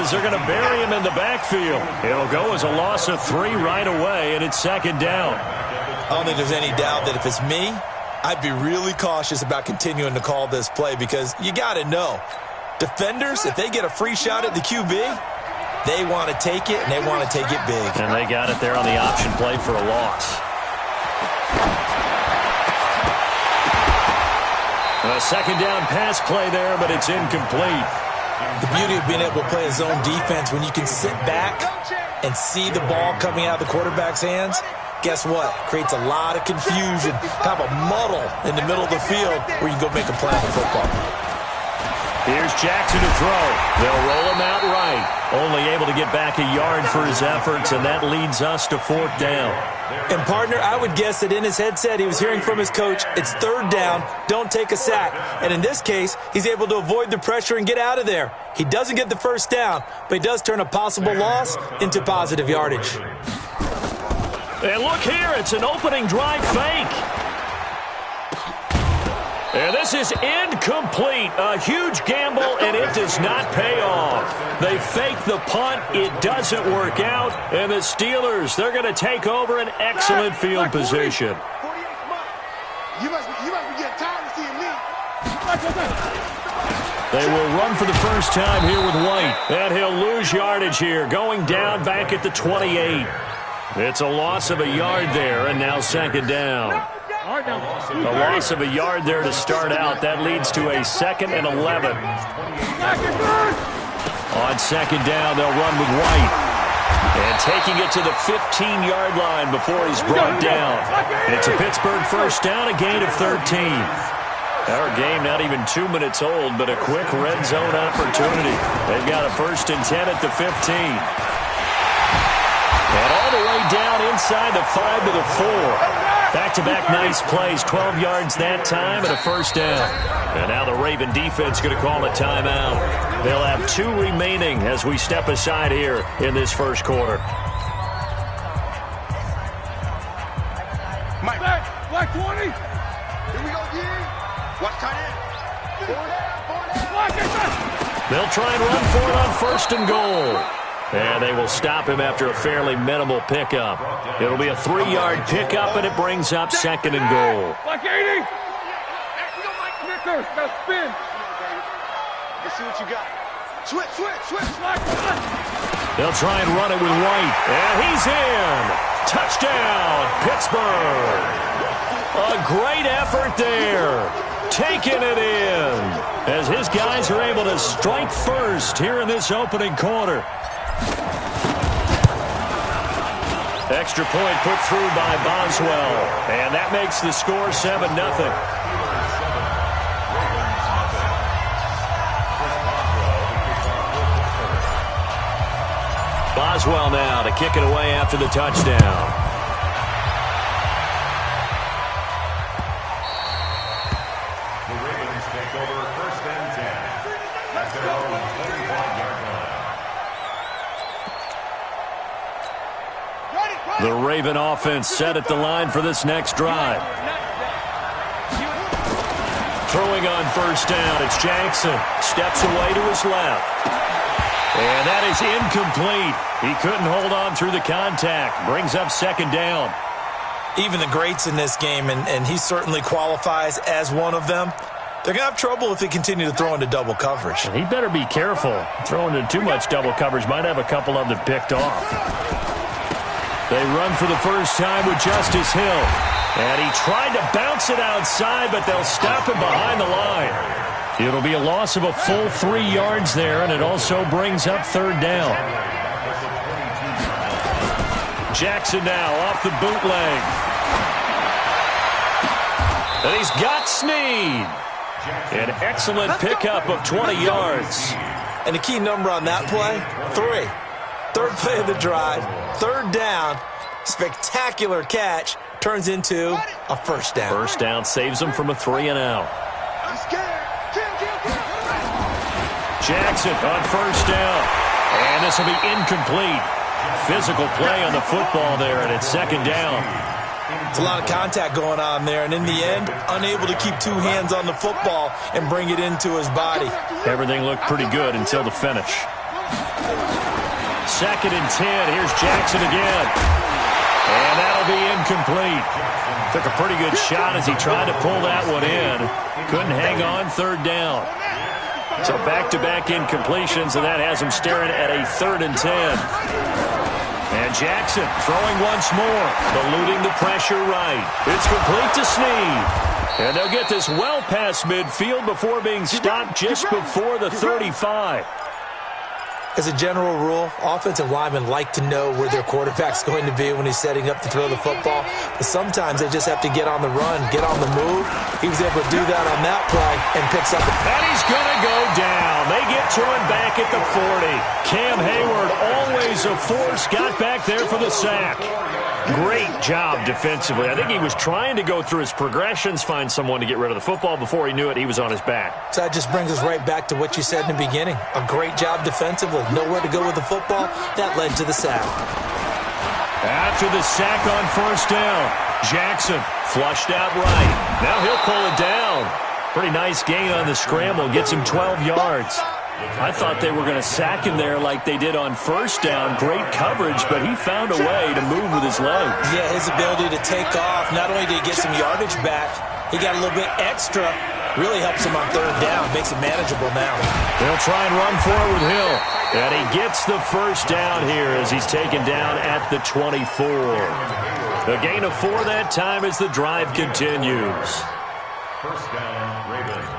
as they're going to bury him in the backfield. It'll go as a loss of 3 right away, and it's second down. I don't think there's any doubt that if it's me, I'd be really cautious about continuing to call this play because you got to know, defenders, if they get a free shot at the QB, they want to take it, and they want to take it big. And they got it there on the option play for a loss. A second down pass play there, but it's incomplete. The beauty of being able to play a zone defense when you can sit back and see the ball coming out of the quarterback's hands, guess what? Creates a lot of confusion, kind of a muddle in the middle of the field where you can go make a play on the football. Here's Jackson to throw. They'll roll him out right. Only able to get back a yard for his efforts, and that leads us to 4th down. And, partner, I would guess that in his headset he was hearing from his coach, it's 3rd down, don't take a sack. And in this case, he's able to avoid the pressure and get out of there. He doesn't get the first down, but he does turn a possible loss into positive yardage. And look here, it's an opening drive fake. And this is incomplete. A huge gamble, and it does not pay off. They fake the punt. It doesn't work out. And the Steelers, they're going to take over an excellent field position. You must be getting tired of seeing me. They will run for the first time here with White. And he'll lose yardage here, going down back at the 28. It's a loss of a yard there, and now second down. A loss of a yard there to start out. That leads to a 2nd and 11. On second down, they'll run with White. And taking it to the 15-yard line before he's brought down. It's a Pittsburgh first down, a gain of 13. Our game not even 2 minutes old, but a quick red zone opportunity. They've got a 1st and 10 at the 15. And all the way down inside the 5 to the 4. Back-to-back nice plays, 12 yards that time and a first down. And now the Raven defense going to call a timeout. They'll have 2 remaining as we step aside here in this first quarter. Mike, black 20. Here we go, G. Watch tight end. They'll try and run for it on 1st and goal. And they will stop him after a fairly minimal pickup. It'll be a 3-yard pickup, and it brings up 2nd and goal. Black 80. Snickers, now spin. Let's see what you got. Switch. They'll try and run it with White. And he's in. Touchdown, Pittsburgh. A great effort there. Taking it in. As his guys are able to strike first here in this opening quarter. Extra point put through by Boswell. And that makes the score 7-0. Boswell now to kick it away after the touchdown. The Ravens take over 1st and 10. At their own 35-yard line. The Raven offense set at the line for this next drive. Throwing on first down, it's Jackson. Steps away to his left. And that is incomplete. He couldn't hold on through the contact. Brings up 2nd down. Even the greats in this game, and he certainly qualifies as one of them, they're going to have trouble if they continue to throw into double coverage. And he better be careful. Throwing into too much double coverage might have a couple of them picked off. They run for the first time with Justice Hill. And he tried to bounce it outside, but they'll stop him behind the line. It'll be a loss of a full 3 yards there, and it also brings up 3rd down. Jackson now off the bootleg. And he's got Snead. An excellent pickup of 20 yards. And the key number on that play, 3. 3rd play of the drive, 3rd down, spectacular catch, turns into a first down. First down saves them from a 3 and out. Jackson on first down. And this will be incomplete. Physical play on the football there, and it's 2nd down. It's a lot of contact going on there, and in the end, unable to keep 2 hands on the football and bring it into his body. Everything looked pretty good until the finish. 2nd and 10. Here's Jackson again. And that'll be incomplete. Took a pretty good shot as he tried to pull that one in. Couldn't hang on 3rd down. So back-to-back incompletions, and that has him staring at a 3rd and 10. And Jackson throwing once more, eluding the pressure right. It's complete to Snead. And they'll get this well past midfield before being stopped just before the 35. As a general rule, offensive linemen like to know where their quarterback's going to be when he's setting up to throw the football. But sometimes they just have to get on the run, get on the move. He was able to do that on that play and picks up. And he's going to go down. They get to him back at the 40. Cam Hayward, always a force, got back there for the sack. Great job defensively. I think he was trying to go through his progressions, find someone to get rid of the football. Before he knew it, he was on his back. So that just brings us right back to what you said in the beginning. A great job defensively. Nowhere to go with the football. That led to the sack. After the sack on 1st down, Jackson flushed out right. Now he'll pull it down. Pretty nice gain on the scramble. Gets him 12 yards. I thought they were going to sack him there like they did on 1st down. Great coverage, but he found a way to move with his legs. Yeah, his ability to take off. Not only did he get some yardage back, he got a little bit extra. Really helps him on 3rd down. Makes it manageable now. They'll try and run forward with Hill. And he gets the 1st down here as he's taken down at the 24. A gain of 4 that time as the drive continues. 1st down, Ravens.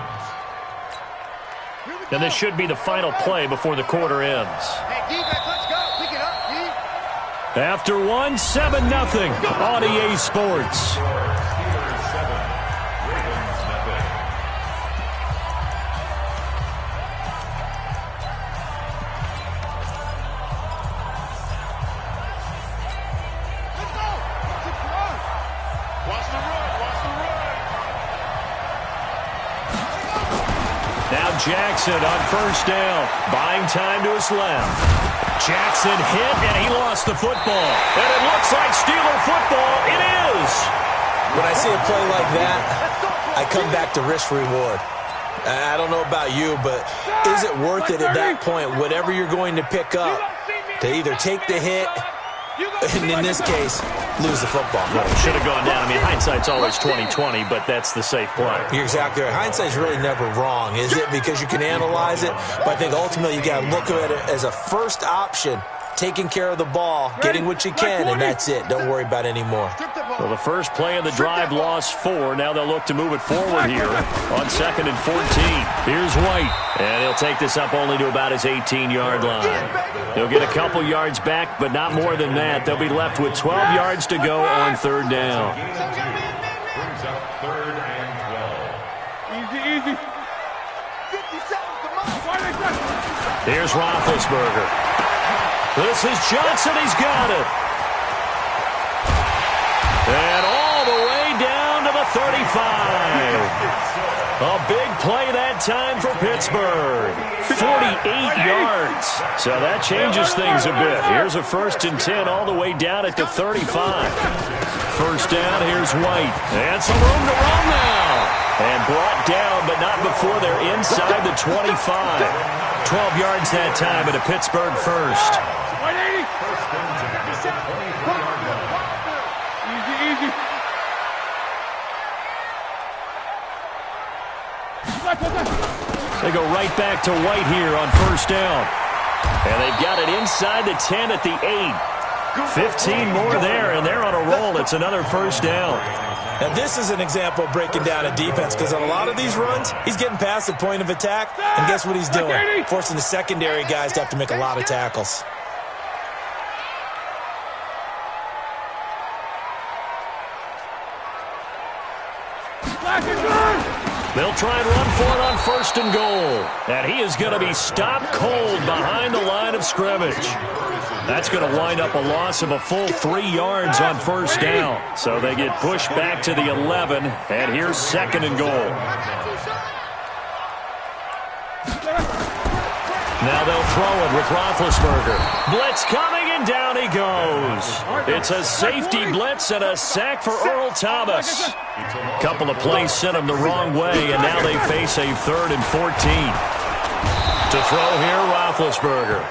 And this should be the final play before the quarter ends. Hey, defense, let's go. Pick it up, D. After 1, 7-0 on EA Sports. Jackson on 1st down, buying time to his left. Jackson hit, and he lost the football. And it looks like Steeler football. It is. When I see a play like that, I come back to risk-reward. I don't know about you, but is it worth it at that point, whatever you're going to pick up, to either take the hit, and in this case, lose the football? Well, should have gone down. I mean, hindsight's always 20/20, but that's the safe play. You're exactly right. Hindsight's really never wrong, is it? Because you can analyze it, but I think ultimately you got to look at it as a first option, taking care of the ball, getting what you can, and that's it. Don't worry about any more. Well, the first play of the drive lost 4. Now they'll look to move it forward here on 2nd and 14. Here's White, and he'll take this up only to about his 18-yard line. He'll get a couple yards back, but not more than that. They'll be left with 12 yards to go on 3rd down. Brings up 3rd and 12. Easy. 50 seconds, come on. Here's Roethlisberger. This is Johnson. He's got it. And all the way down to the 35. A big play that time for Pittsburgh. 48 yards. So that changes things a bit. Here's a 1st and 10 all the way down at the 35. 1st down, here's White. And some room to run now. And brought down, but not before they're inside the 25. 12 yards that time at a Pittsburgh 1st. Easy. They go right back to White here on 1st down. And they've got it inside the 10 at the 8. 15 more there, and they're on a roll. It's another 1st down. Now, this is an example of breaking down a defense, because on a lot of these runs, he's getting past the point of attack, and guess what he's doing? Forcing the secondary guys to have to make a lot of tackles. They'll try and run for it on 1st and goal. And he is going to be stopped cold behind the line of scrimmage. That's going to wind up a loss of a full 3 yards on 1st down. So they get pushed back to the 11, and here's 2nd and goal. Now they'll throw it with Roethlisberger. Blitz coming, and down he goes. It's a safety blitz and a sack for Earl Thomas. Couple of plays sent him the wrong way, and now they face a 3rd and 14. To throw here, Roethlisberger.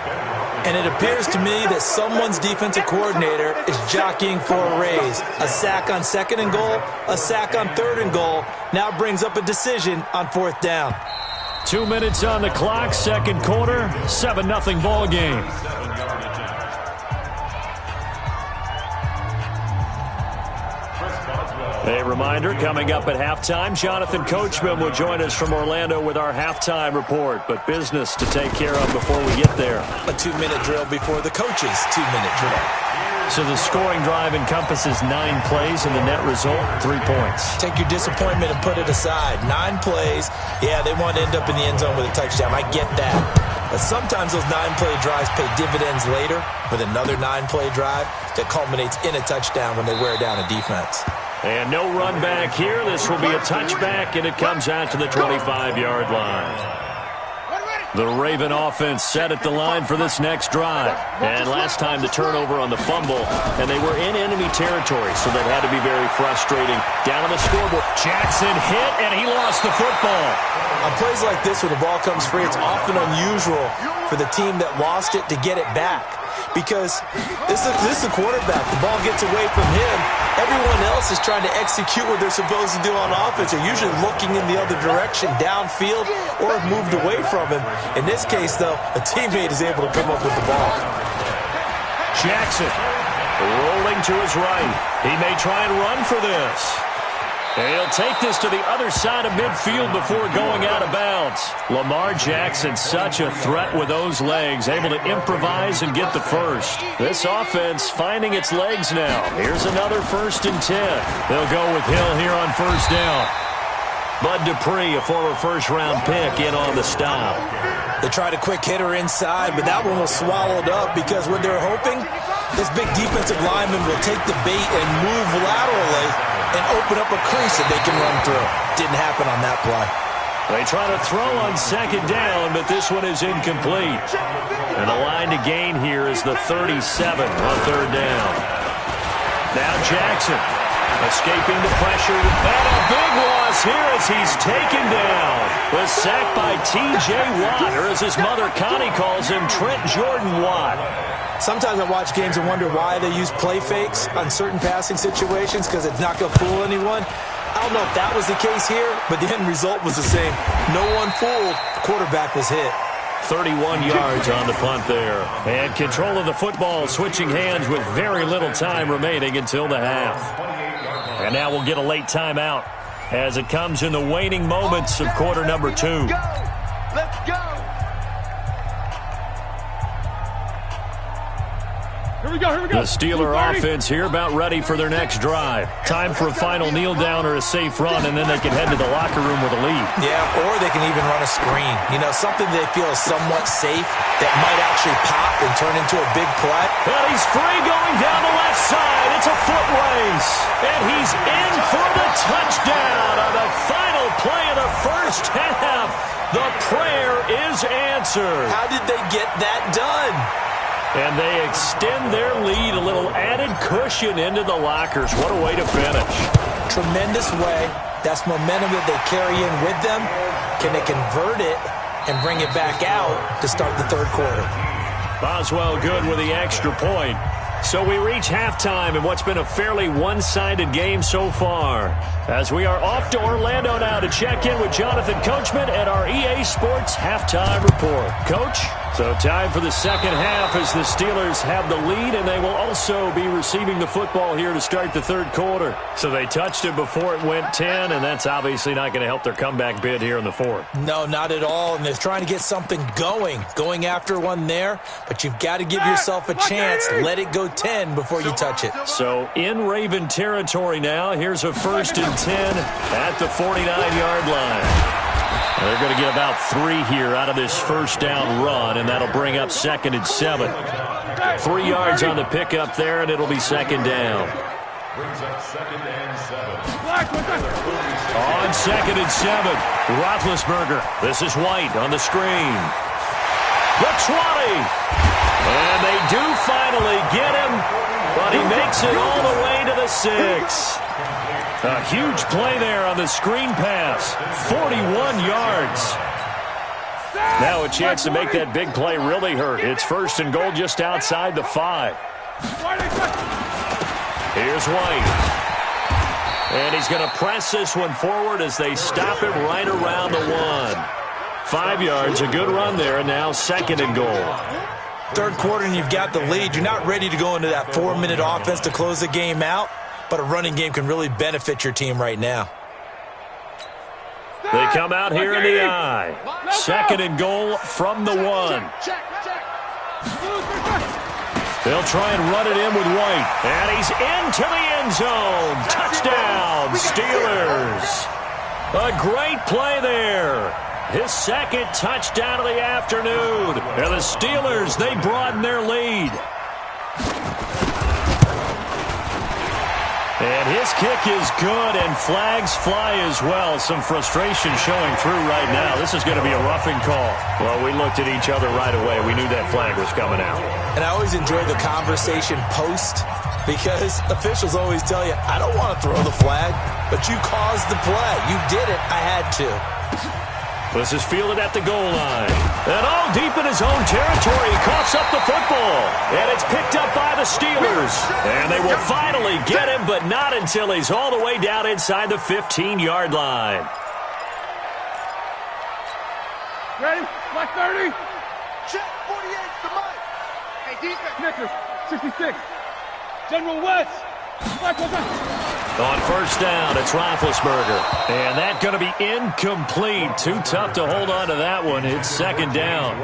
And it appears to me that someone's defensive coordinator is jockeying for a raise. A sack on 2nd and goal, a sack on 3rd and goal. Now brings up a decision on 4th down. 2 minutes on the clock, 2nd quarter, 7-0 ball game. A reminder, coming up at halftime, Jonathan Coachman will join us from Orlando with our halftime report, but business to take care of before we get there. A 2-minute drill before the coach's 2-minute drill. So the scoring drive encompasses 9 plays, and the net result, 3 points. Take your disappointment and put it aside. 9 plays. Yeah, they want to end up in the end zone with a touchdown. I get that. But sometimes those 9-play drives pay dividends later with another 9-play drive that culminates in a touchdown when they wear down a defense. And no run back here. This will be a touchback, and it comes out to the 25-yard line. The Raven offense set at the line for this next drive. And last time the turnover on the fumble, and they were in enemy territory, so that had to be very frustrating. Down on the scoreboard, Jackson hit, and he lost the football. On plays like this, when the ball comes free, it's often unusual for the team that lost it to get it back. Because this is the quarterback. The ball gets away from him. Everyone else is trying to execute what they're supposed to do on offense. They're usually looking in the other direction, downfield, or have moved away from him. In this case, though, a teammate is able to come up with the ball. Jackson rolling to his right. He may try and run for this. He'll take this to the other side of midfield before going out of bounds. Lamar Jackson, such a threat with those legs, able to improvise and get the first. This offense finding its legs now. Here's another 1st and 10. They'll go with Hill here on 1st down. Bud Dupree, a former first-round pick, in on the stop. They tried a quick hitter inside, but that one was swallowed up because what they're hoping, this big defensive lineman will take the bait and move laterally and open up a crease that they can run through. Didn't happen on that play. They try to throw on 2nd down, but this one is incomplete. And the line to gain here is the 37 on 3rd down. Now Jackson escaping the pressure, and a big loss here as he's taken down. The sack by T.J. Watt, or as his mother Connie calls him, Trent Jordan Watt. Sometimes I watch games and wonder why they use play fakes on certain passing situations, because it's not going to fool anyone. I don't know if that was the case here, but the end result was the same. No one fooled. The quarterback was hit. 31 yards on the punt there. And control of the football switching hands with very little time remaining until the half. And now we'll get a late timeout as it comes in the waning moments of quarter number 2. Let's go. Here we go. The Steeler offense here about ready for their next drive. Time for a final kneel down or a safe run, and then they can head to the locker room with a lead. Yeah, or they can even run a screen. You know, something they feel is somewhat safe that might actually pop and turn into a big play. And he's free going down the left side. It's a foot race. And he's in for the touchdown on the final play of the first half. The prayer is answered. How did they get that done? And they extend their lead, a little added cushion into the lockers. What a way to finish. Tremendous way. That's momentum that they carry in with them. Can they convert it and bring it back out to start the 3rd quarter? Boswell good with the extra point. So we reach halftime in what's been a fairly one-sided game so far. As we are off to Orlando now to check in with Jonathan Coachman at our EA Sports Halftime Report. Coach? So time for the second half as the Steelers have the lead, and they will also be receiving the football here to start the 3rd quarter. So they touched it before it went 10, and that's obviously not going to help their comeback bid here in the 4th. No, not at all, and they're trying to get something going after one there, but you've got to give yourself a chance. Let it go 10 before you touch it. So in Raven territory now, here's a 1st and 10 at the 49-yard line. They're going to get about 3 here out of this 1st down run, and that'll bring up 2nd and 7. 3 yards on the pickup there, and it'll be 2nd down. Brings up 2nd and 7. On 2nd and 7, Roethlisberger. This is White on the screen. The 20. And they do finally get him, but he makes it all the way to the 6. A huge play there on the screen pass. 41 yards. Now a chance to make that big play really hurt. It's 1st and goal just outside the 5. Here's White. And he's going to press this one forward as they stop him right around the 1. 5 yards, a good run there, and now 2nd and goal. Third quarter and you've got the lead. You're not ready to go into that 4-minute offense to close the game out, but a running game can really benefit your team right now. They come out here in the I. 2nd and goal from the 1. They'll try and run it in with White. And he's into the end zone. Touchdown, Steelers. A great play there. His 2nd touchdown of the afternoon. And the Steelers, they broaden their lead. And his kick is good, and flags fly as well. Some frustration showing through right now. This is going to be a roughing call. Well, we looked at each other right away. We knew that flag was coming out. And I always enjoy the conversation post, because officials always tell you, I don't want to throw the flag, but you caused the play. You did it. I had to. This is fielded at the goal line. And all deep in his own territory, he coughs up the football. And it's picked up by the Steelers. And they will finally get him, but not until he's all the way down inside the 15-yard line. Ready? Black 30. Check 48 to Mike. Hey, defense. Snickers, 66. General West. Black 1. On 1st down, it's Roethlisberger. And that's going to be incomplete. Too tough to hold on to that one. It's 2nd down.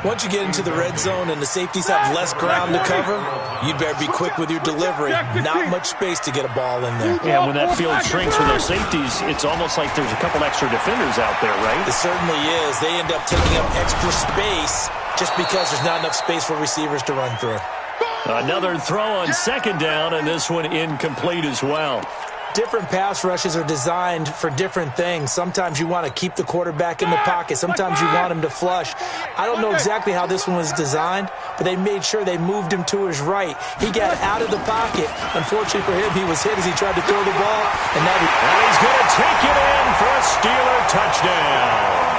Once you get into the red zone and the safeties have less ground to cover, you'd better be quick with your delivery. Not much space to get a ball in there. Yeah, when that field shrinks with those safeties, it's almost like there's a couple extra defenders out there, right? It certainly is. They end up taking up extra space just because there's not enough space for receivers to run through. Another throw on 2nd down, and this one incomplete as well. Different pass rushes are designed for different things. Sometimes you want to keep the quarterback in the pocket. Sometimes you want him to flush. I don't know exactly how this one was designed, but they made sure they moved him to his right. He got out of the pocket. Unfortunately for him, he was hit as he tried to throw the ball. And he's going to take it in for a Steeler touchdown.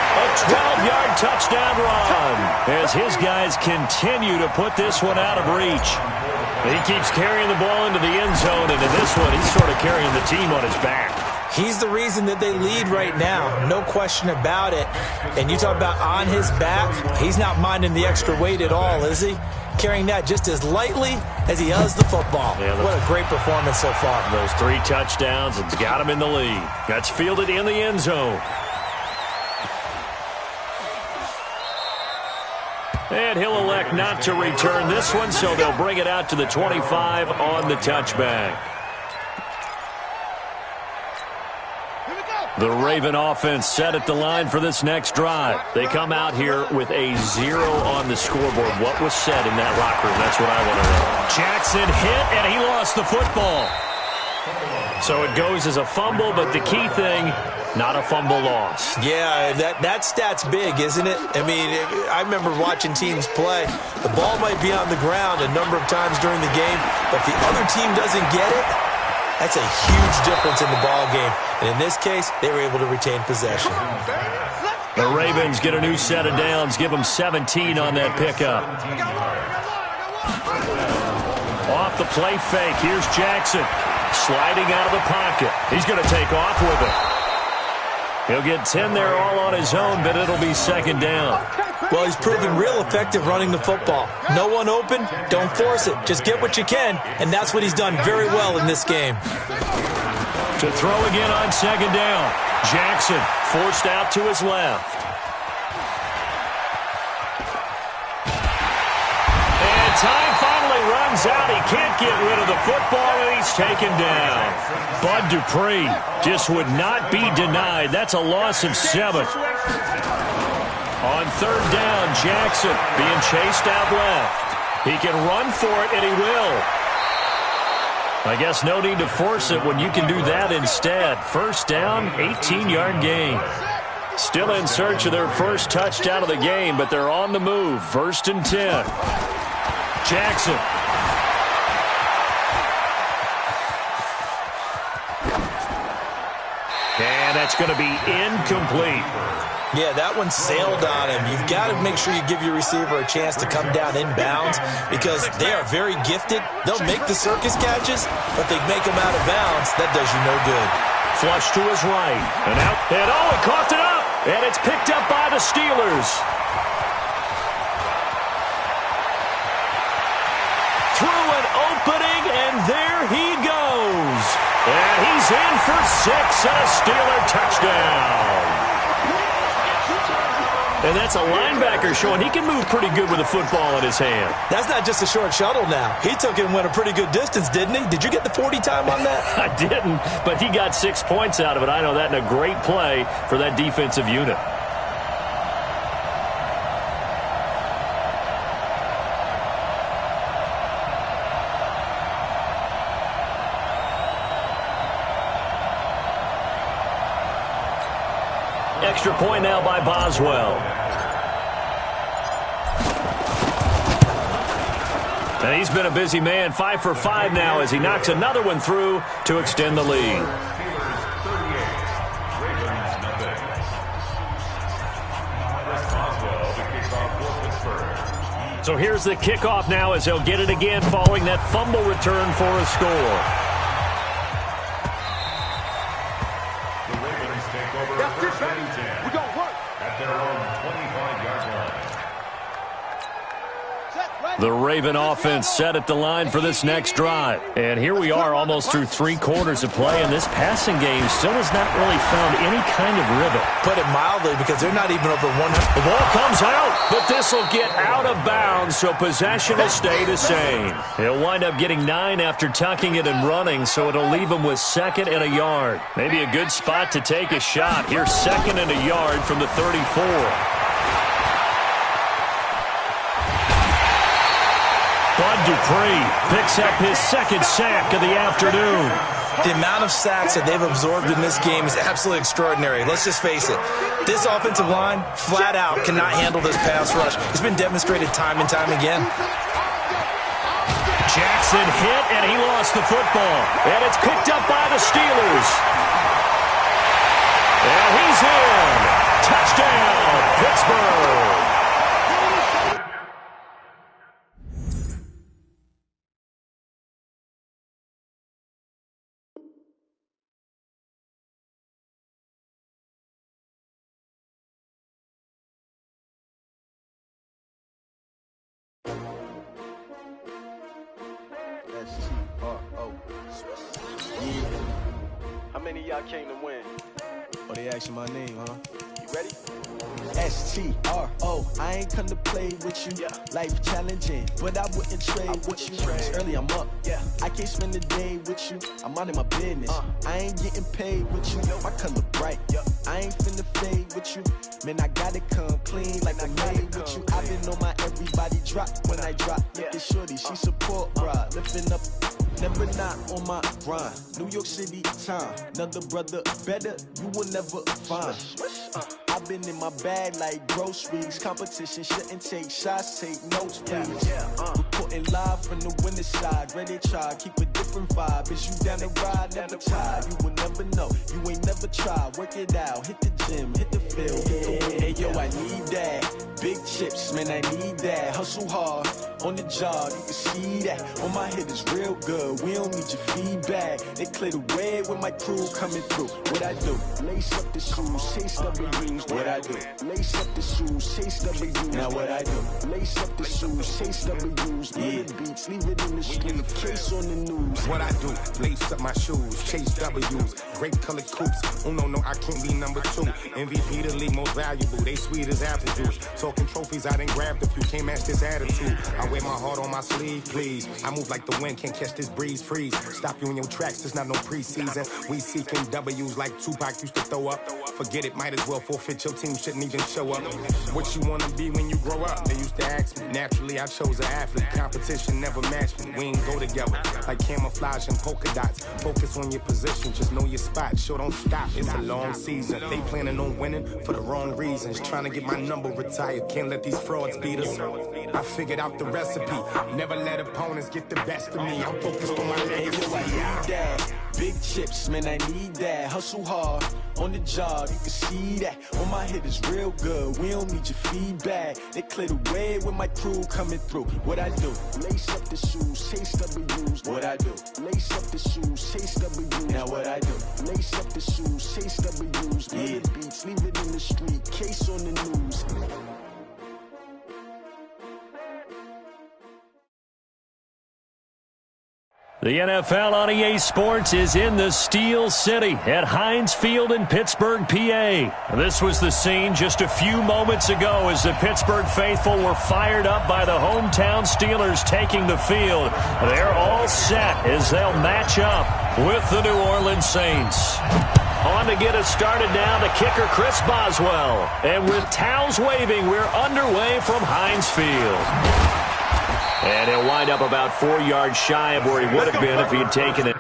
A 12-yard touchdown run as his guys continue to put this one out of reach. He keeps carrying the ball into the end zone, and in this one, he's sort of carrying the team on his back. He's the reason that they lead right now, no question about it. And you talk about on his back, he's not minding the extra weight at all, is he? Carrying that just as lightly as he does the football. Yeah, what a great performance so far. Those 3 touchdowns, it's got him in the lead. That's fielded in the end zone. And he'll elect not to return this one, so they'll bring it out to the 25 on the touchback. The Raven offense set at the line for this next drive. They come out here with a 0 on the scoreboard. What was said in that locker room? That's what I want to know. Jackson hit, and he lost the football. So it goes as a fumble, but the key thing, not a fumble loss. Yeah, that stat's big, isn't it? I mean, I remember watching teams play. The ball might be on the ground a number of times during the game, but if the other team doesn't get it, that's a huge difference in the ball game. And in this case, they were able to retain possession. The Ravens get a new set of downs, give them 17 on that pickup. Off the play fake, here's Jackson. Sliding out of the pocket. He's going to take off with it. He'll get 10 there all on his own, but it'll be 2nd down. Well, he's proven real effective running the football. No one open, don't force it. Just get what you can, and that's what he's done very well in this game. To throw again on 2nd down. Jackson forced out to his left. And time finally runs out. He can't get rid of the football, and he's taken down. Bud Dupree just would not be denied. That's a loss of 7. On 3rd down, Jackson being chased out left. He can run for it, and he will. I guess no need to force it when you can do that instead. 1st down, 18-yard gain. Still in search of their first touchdown of the game, but they're on the move. 1st and 10. Jackson. And that's going to be incomplete. Yeah, that one sailed on him. You've got to make sure you give your receiver a chance to come down inbounds because they are very gifted. They'll make the circus catches, but they make them out of bounds. That does you no good. Flush to his right. And out. And oh, he coughed it up. And it's picked up by the Steelers. Through an opening, and there he goes. And he's in for 6 and a Steeler touchdown. And that's a linebacker showing he can move pretty good with a football in his hand. That's not just a short shuttle now. He took it and went a pretty good distance, didn't he? Did you get the 40 time on that? I didn't, but he got 6 points out of it. I know that in a great play for that defensive unit. Extra point now by Boswell. And he's been a busy man, 5 for 5 now as he knocks another one through to extend the lead. So here's the kickoff now as he'll get it again following that fumble return for a score. The Raven offense set at the line for this next drive. And here we are almost through 3 quarters of play, and this passing game still has not really found any kind of rhythm. Put it mildly, because they're not even over 100. The ball comes out, but this will get out of bounds, so possession will stay the same. He'll wind up getting 9 after tucking it and running, so it'll leave him with 2nd and a yard. Maybe a good spot to take a shot. Here's 2nd and a yard from the 34. Bud Dupree picks up his 2nd sack of the afternoon. The amount of sacks that they've absorbed in this game is absolutely extraordinary. Let's just face it. This offensive line, flat out, cannot handle this pass rush. It's been demonstrated time and time again. Jackson hit, and he lost the football. And it's picked up by the Steelers. And he's in. Touchdown, Pittsburgh. How many of y'all came to win? Oh, they asking my name, huh? You ready? S-T-R-O, I ain't come to play with you. Yeah. Life challenging, but I wouldn't trade with you. It's early, I'm up. Yeah. I can't spend the day with you. I'm out of my business. I ain't getting paid with you. My color bright. I ain't finna fade with you. Man, I gotta come clean like I made with you. I've been on my everybody drop when I drop. Look at shorty, she support, bruh. Lifting up. Never not on my grind. New York City time. Another brother better, you will never find. I've been in my bag like groceries. Competition shouldn't take shots, take notes, please. Reporting live from the winning side. Ready to try, keep a different vibe. Is you down the ride, never tired. You will never know, you ain't never tried. Work it out, hit the gym, hit the field, hit the win. Hey yo, I need that. Big chips, man, I need that. Hustle hard, on the job, you can see that. On my head is real good, we don't need your feedback. They clear the way with my crew coming through. What I do? Lace up the shoes, chase W's. What I do? Lace up the shoes, chase W's. Now what I do? Lace up the shoes, chase W's. Yeah. Beats, leave it in the street, case on the news. What I do? Lace up my shoes, chase W's. Great colored coops. Oh no, I can't be number 2. MVP the league most valuable. They sweet as apple juice. Talking trophies, I done grabbed a few. Can't match this attitude. I wear my heart on my sleeve, please. I move like the wind, can't catch this breeze. Freeze. Stop you in your tracks. There's not no preseason. We seeking W's like Tupac used to throw up. Forget it, might as well forfeit. Your team shouldn't even show up. What you wanna be when you grow up? They used to ask me. Naturally, I chose an athlete. Competition never matched me. We ain't go together like camouflage and polka dots. Focus on your position, just know your spot. Sure, don't stop. It's a long season. They planning on winning for the wrong reasons. Trying to get my number retired. Can't let these frauds beat us. I figured out the recipe. Never let opponents get the best of me. I'm focused on my legacy. big chips, man, I need that. Hustle hard on the job, you can see that. On my head is real good, we don't need your feedback. They clear the way with my crew coming through. What I do? Lace up the shoes, chase W's. What I do? Lace up the shoes, chase W's. Now what I do? Lace up the shoes, chase W's. Yeah. Beats, leave it in the street, case on the news. The NFL on EA Sports is in the Steel City at Heinz Field in Pittsburgh, PA. This was the scene just a few moments ago as the Pittsburgh faithful were fired up by the hometown Steelers taking the field. They're all set as they'll match up with the New Orleans Saints. On to get us started now, the kicker, Chris Boswell. And with towels waving, we're underway from Heinz Field. And he'll wind up about 4 yards shy of where he would have been if he had taken it.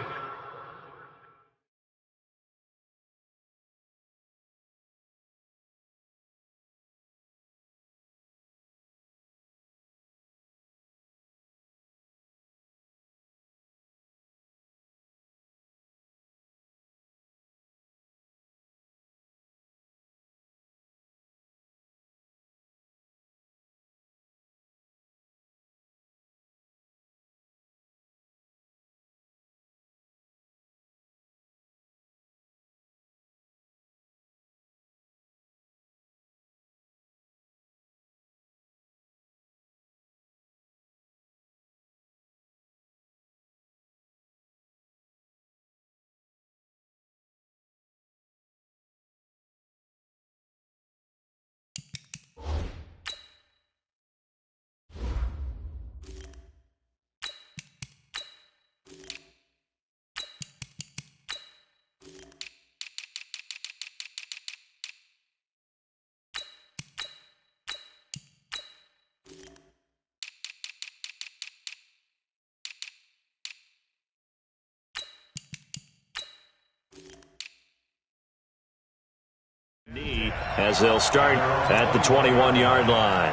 As they'll start at the 21-yard line.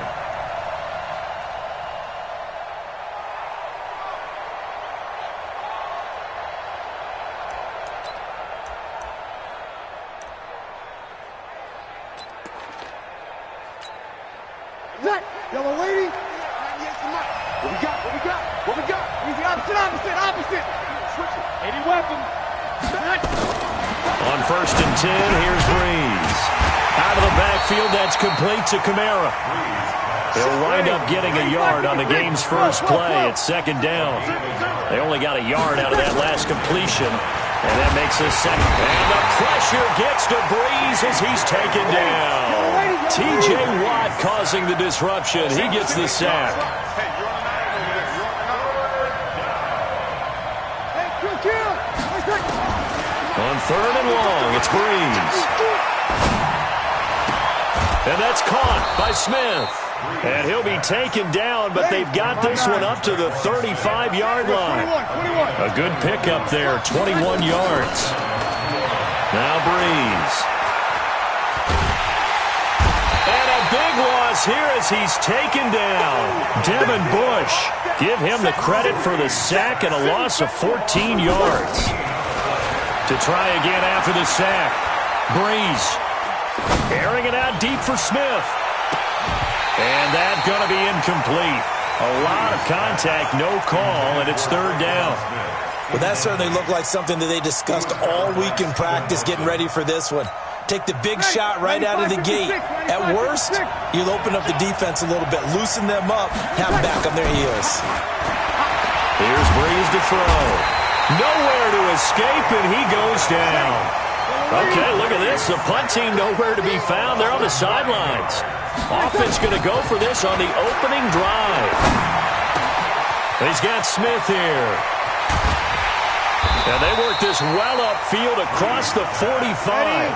Yellow lady. What we got? What we got? What we got? Easy, opposite. Switch it. 80 weapon. On 1st and 10, here's Breeze. Out of the backfield, that's complete to Kamara. He'll wind up getting a yard on the game's first play at 2nd down. They only got a yard out of that last completion, and that makes us 2nd. And the pressure gets to Breeze as he's taken down. T.J. Watt causing the disruption. He gets the sack. On 3rd and long, it's Breeze. And that's caught by Smith. And he'll be taken down, but they've got this one up to the 35-yard line. A good pickup there, 21 yards. Now Breeze. And a big loss here as he's taken down. Devin Bush. Give him the credit for the sack and a loss of 14 yards. To try again after the sack. Breeze. Airing it out deep for Smith. And that's going to be incomplete. A lot of contact, no call, and it's 3rd down. Well, that certainly looked like something that they discussed all week in practice getting ready for this one. Take the big shot right out of the gate. At worst, you'll open up the defense a little bit, loosen them up, have them back on their heels. Here's Breeze to throw. Nowhere to escape, and he goes down. Okay, look at this. The punt team nowhere to be found. They're on the sidelines. Offense going to go for this on the opening drive. He's got Smith here. And they work this well upfield across the 45.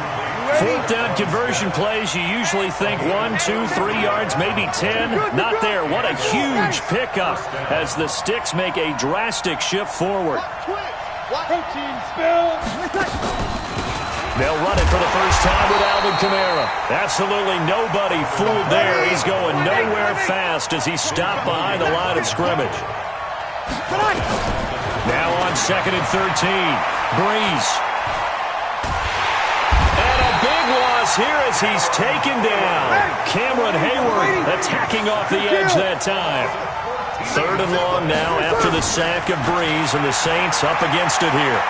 4th down conversion plays, you usually think 1, 2, 3 yards, maybe 10. Not there. What a huge pickup as the Sticks make a drastic shift forward. They'll run it for the first time with Alvin Kamara. Absolutely nobody fooled there. He's going nowhere fast as he's stopped behind the line of scrimmage. Now on 2nd and 13. Breeze. And a big loss here as he's taken down. Cameron Hayward attacking off the edge that time. 3rd and long now after the sack of Breeze, and the Saints up against it here.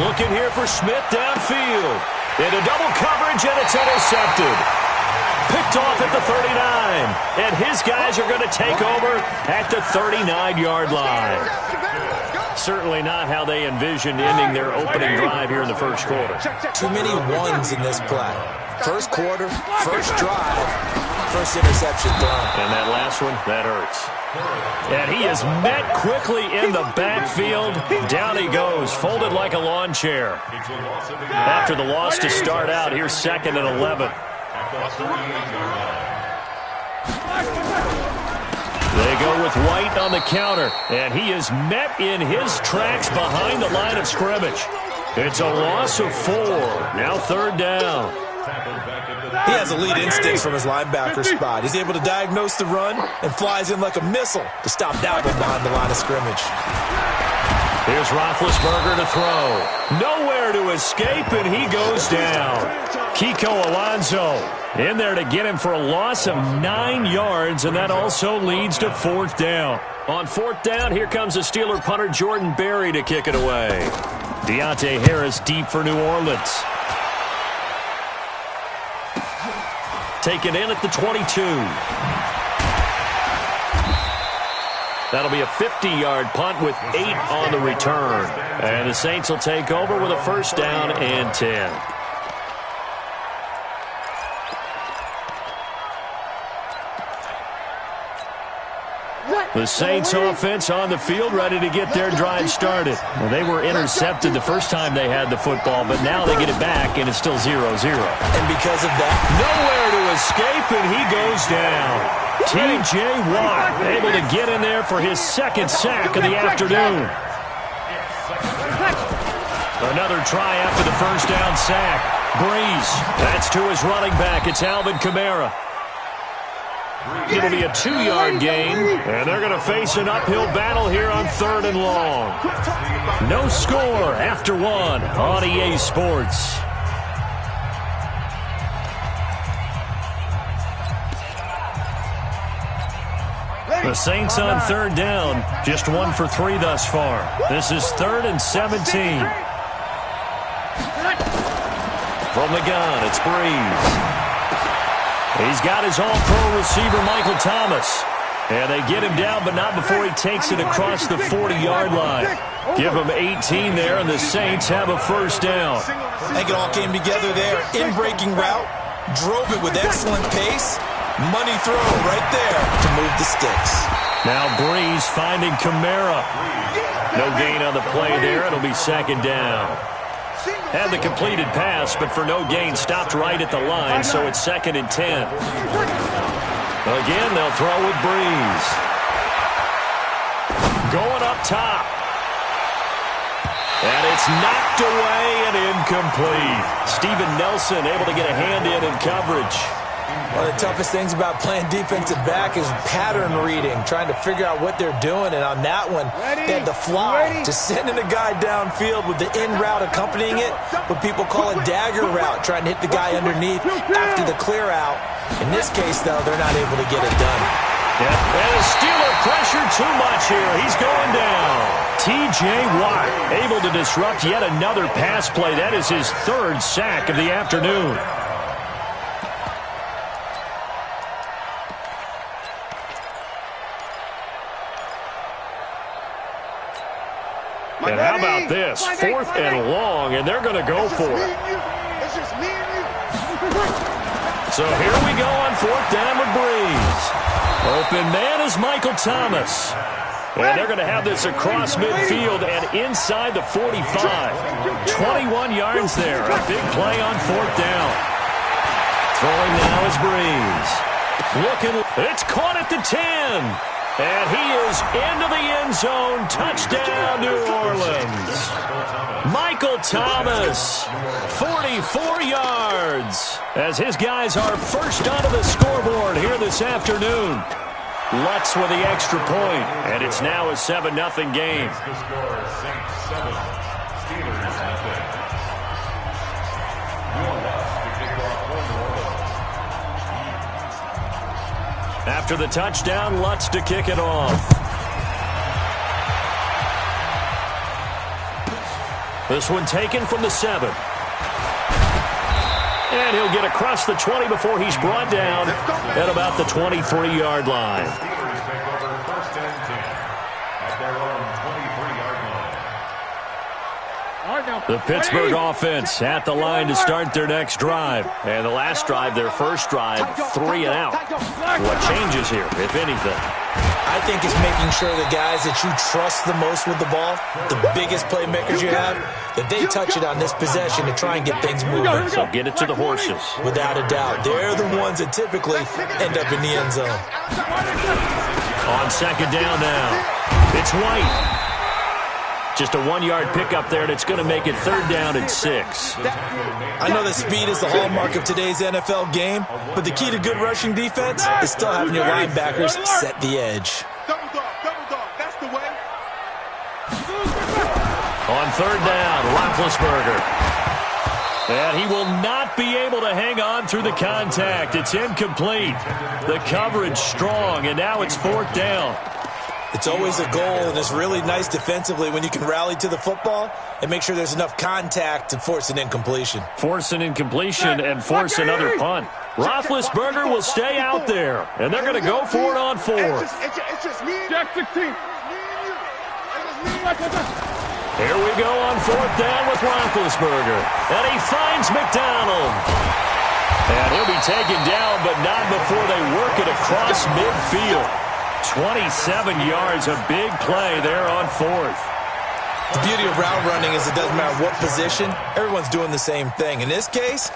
Looking here for Smith downfield. Into double coverage, and it's intercepted. Picked off at the 39. And his guys are going to take over at the 39-yard line. Certainly not how they envisioned ending their opening drive here in the first quarter. Too many ones in this play. First quarter, first drive, first interception thrown. And that last one, that hurts. And he is met quickly in the backfield. Down he goes, folded like a lawn chair. After the loss to start out, here's 2nd and 11. They go with White on the counter, and he is met in his tracks behind the line of scrimmage. It's a loss of 4. Now 3rd down. He has elite instincts from his linebacker spot. He's able to diagnose the run and flies in like a missile to stop that one behind the line of scrimmage. Here's Roethlisberger to throw. Nowhere to escape, and he goes down. Kiko Alonso in there to get him for a loss of 9 yards, and that also leads to 4th down. On 4th down, here comes the Steeler punter Jordan Berry to kick it away. Deontay Harris deep for New Orleans. Taken in at the 22. That'll be a 50-yard punt with 8 on the return. And the Saints will take over with a 1st down and 10. The Saints offense on the field ready to get their drive started. Well, they were intercepted the first time they had the football, but now they get it back, and it's still 0-0. And because of that, nowhere to escape, and he goes down. T.J. Watt able to get in there for his 2nd sack of the afternoon. Another try after the 1st down sack. Breeze, that's to his running back. It's Alvin Kamara. It'll be a 2-yard gain, and they're going to face an uphill battle here on 3rd and long. No score after 1 on EA Sports. The Saints on 3rd down, just 1 for 3 thus far. This is 3rd and 17. From the gun, it's Breeze. He's got his all-pro receiver, Michael Thomas. And they get him down, but not before he takes it across the 40-yard line. Give him 18 there, and the Saints have a 1st down. I think it all came together there. In-breaking route, drove it with excellent pace. Money throw right there to move the sticks. Now Breeze finding Kamara. No gain on the play there. It'll be 2nd down. Had the completed pass, but for no gain, stopped right at the line, so it's 2nd and 10. Again, they'll throw with Breeze. Going up top. And it's knocked away and incomplete. Steven Nelson able to get a hand in coverage. One of the toughest things about playing defensive back is pattern reading, trying to figure out what they're doing. And on that one, they had the fly, just sending a guy downfield with the in route accompanying it, what people call a dagger route, trying to hit the guy underneath after the clear out. In this case, though, they're not able to get it done. Yeah, and the Steeler pressure too much here. He's going down. T.J. Watt able to disrupt yet another pass play. That is his 3rd sack of the afternoon. And how about this? 4th and long, and they're going to go for it. So here we go on 4th down with Breeze. Open man is Michael Thomas. And they're going to have this across midfield and inside the 45. 21 yards there. A big play on 4th down. Throwing now is Breeze. Looking, it's caught at the 10. And he is into the end zone. Touchdown, New Orleans. Michael Thomas, 44 yards, as his guys are first onto the scoreboard here this afternoon. Lutz with the extra point, and it's now a 7-0 game. The score, Saints 7, Steelers nothing. Will Lutz to kick off for New Orleans. After the touchdown, Lutz to kick it off. This one taken from the 7. And he'll get across the 20 before he's brought down at about the 23-yard line. Steelers take over first and 10 at their own 23-yard line. The Pittsburgh offense at the line to start their next drive. And the last drive, their first drive, 3 and out. What changes here, if anything? I think it's making sure the guys that you trust the most with the ball, the biggest playmakers you have, that they touch it on this possession to try and get things moving. So get it to the horses. Without a doubt. They're the ones that typically end up in the end zone. On second down now, it's White. Just a 1-yard pickup there, and it's going to make it third down and 6. I know that speed is the hallmark of today's NFL game, but the key to good rushing defense is still having your linebackers set the edge. Double dog, that's the way. On third down, Roethlisberger. And he will not be able to hang on through the contact. It's incomplete. The coverage strong, and now it's fourth down. It's always a goal, and it's really nice defensively when you can rally to the football and make sure there's enough contact to force an incompletion. Force an incompletion and force another punt. Roethlisberger will stay out there, and they're going to go for it on fourth. It's just me. Jack 16. Here we go on fourth down with Roethlisberger. And he finds McDonald. And he'll be taken down, but not before they work it across midfield. 27 yards, a big play there on fourth. The beauty of route running is it doesn't matter what position, everyone's doing the same thing. In this case,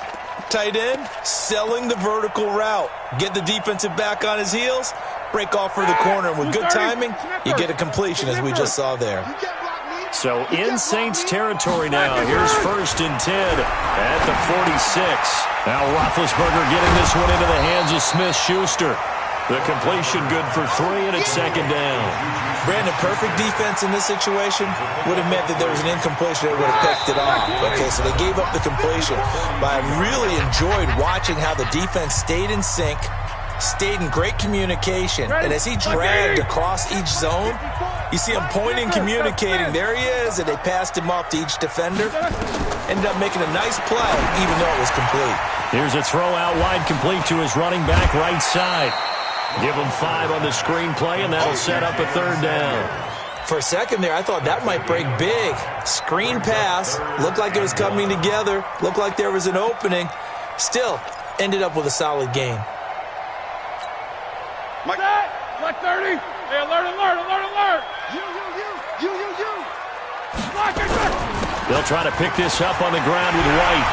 tight end, selling the vertical route. Get the defensive back on his heels, break off for the corner, and with good timing, you get a completion as we just saw there. So in Saints territory now, here's first and 10 at the 46. Now Roethlisberger getting this one into the hands of Smith-Schuster. The completion good for 3, and it's second down. Brandon, perfect defense in this situation would have meant that there was an incompletion. They would have picked it off. Okay, so they gave up the completion. But I really enjoyed watching how the defense stayed in sync, stayed in great communication. And as he dragged across each zone, you see him pointing, communicating. There he is, and they passed him off to each defender. Ended up making a nice play, even though it was complete. Here's a throw out wide, complete to his running back right side. Give him 5 on the screen play, and that'll set up a third down. For a second there, I thought that might break big. Screen pass. Looked like it was coming together. Looked like there was an opening. Still, ended up with a solid game. Mike 30. Hey, alert. You. Block it. They'll try to pick this up on the ground with White.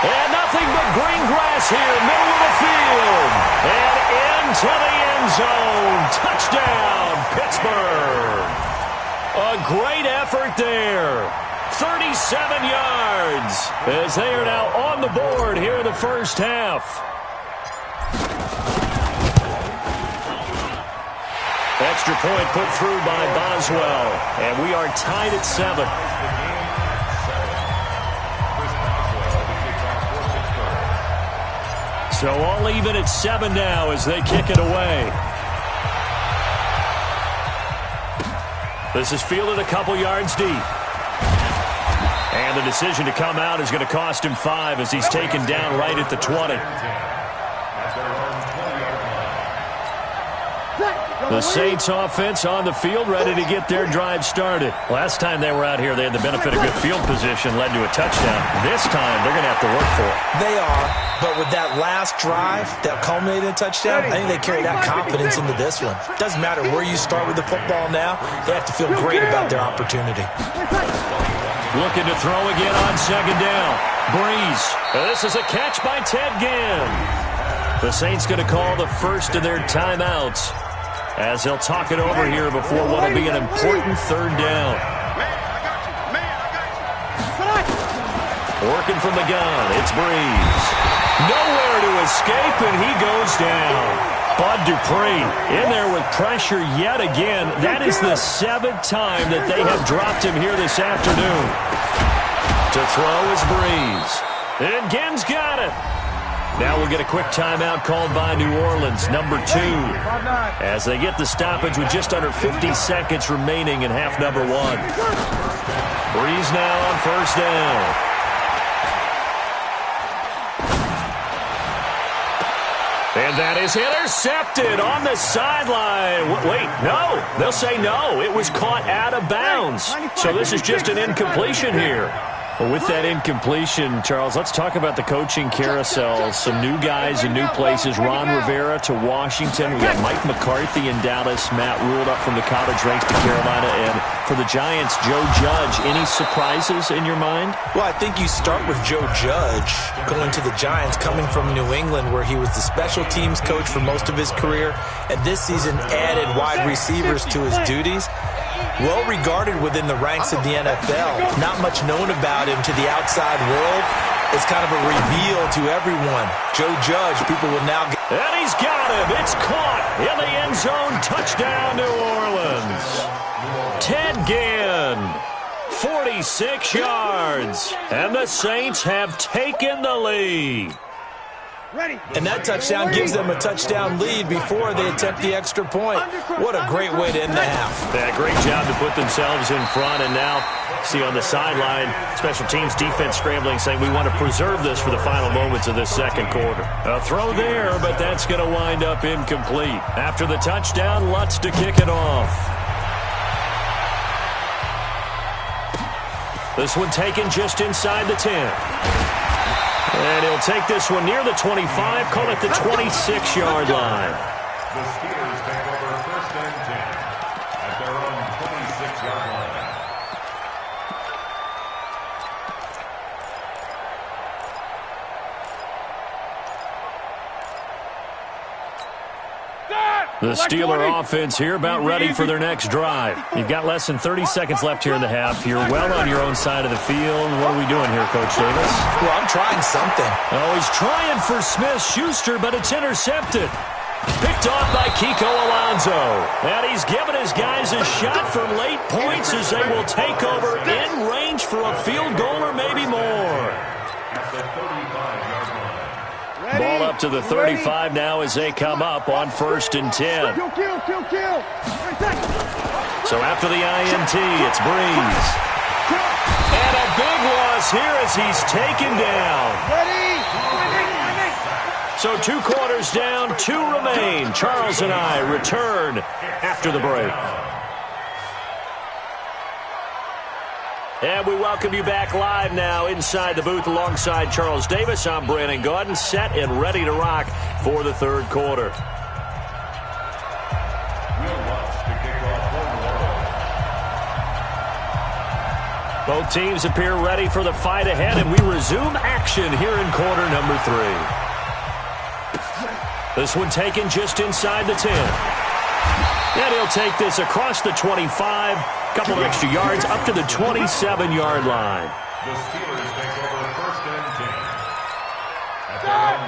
And nothing but green grass here, middle of the field. And into the end zone. Touchdown, Pittsburgh. A great effort there. 37 yards as they are now on the board here in the first half. Extra point put through by Boswell. And we are tied at 7. So all even at 7 now as they kick it away. This is fielded a couple yards deep. And the decision to come out is going to cost him 5 as he's taken down right at the 20. The Saints offense on the field ready to get their drive started. Last time they were out here, they had the benefit of good field position, led to a touchdown. This time, they're going to have to work for it. They are, but with that last drive that culminated in a touchdown, I think they carry that confidence into this one. Doesn't matter where you start with the football now, they have to feel great about their opportunity. Looking to throw again on second down. Breeze. This is a catch by Ted Ginn. The Saints going to call the first of their timeouts as they'll talk it over here before what will be an important third down. Working from the gun, it's Breeze. Nowhere to escape, and he goes down. Bud Dupree in there with pressure yet again. That is the 7th time that they have dropped him here this afternoon. To throw is Breeze. And Ginn's got it. Now we'll get a quick timeout called by New Orleans, number 2, as they get the stoppage with just under 50 seconds remaining in half number 1. Breeze now on first down. And that is intercepted on the sideline. Wait, no. They'll say no. It was caught out of bounds. So this is just an incompletion here. Well, with that incompletion, Charles, let's talk about the coaching carousel. Some new guys in new places. Ron Rivera to Washington. We got Mike McCarthy in Dallas. Matt Rule up from the college ranks to Carolina. And for the Giants, Joe Judge. Any surprises in your mind? Well, I think you start with Joe Judge going to the Giants, coming from New England, where he was the special teams coach for most of his career, and this season added wide receivers to his duties. Well regarded within the ranks of the NFL. Not much known about him to the outside world. It's kind of a reveal to everyone. Joe Judge, people will now get... And he's got him. It's caught in the end zone. Touchdown, New Orleans. Ted Ginn, 46 yards. And the Saints have taken the lead. And that touchdown gives them a touchdown lead before they attempt the extra point. What a great way to end the half. Yeah, great job to put themselves in front. And now, see on the sideline, special teams defense scrambling, saying we want to preserve this for the final moments of this second quarter. A throw there, but that's going to wind up incomplete. After the touchdown, Lutz to kick it off. This one taken just inside the 10. And he'll take this one near the 25, call it the 26-yard line. The Steelers take over first and 10 at their own 26-yard line. The Steeler offense here about ready for their next drive. You've got less than 30 seconds left here in the half. You're well on your own side of the field. What are we doing here, Coach Davis? Well, I'm trying something. Oh, he's trying for Smith-Schuster, but it's intercepted. Picked off by Kiko Alonso. And he's given his guys a shot for late points as they will take over in range for a field goal or maybe more. At the 35-yard line. Ball up to the 35 now as they come up on first and 10. Kill. So after the INT, it's Breeze. And a big loss here as he's taken down. So 2 quarters down, 2 remain. Charles and I return after the break. And we welcome you back live now inside the booth alongside Charles Davis. I'm Brandon Gaudin, set and ready to rock for the third quarter. Both teams appear ready for the fight ahead, and we resume action here in quarter number 3. This one taken just inside the 10. And he'll take this across the 25, couple of extra yards up to the 27-yard line. The Steelers take over first and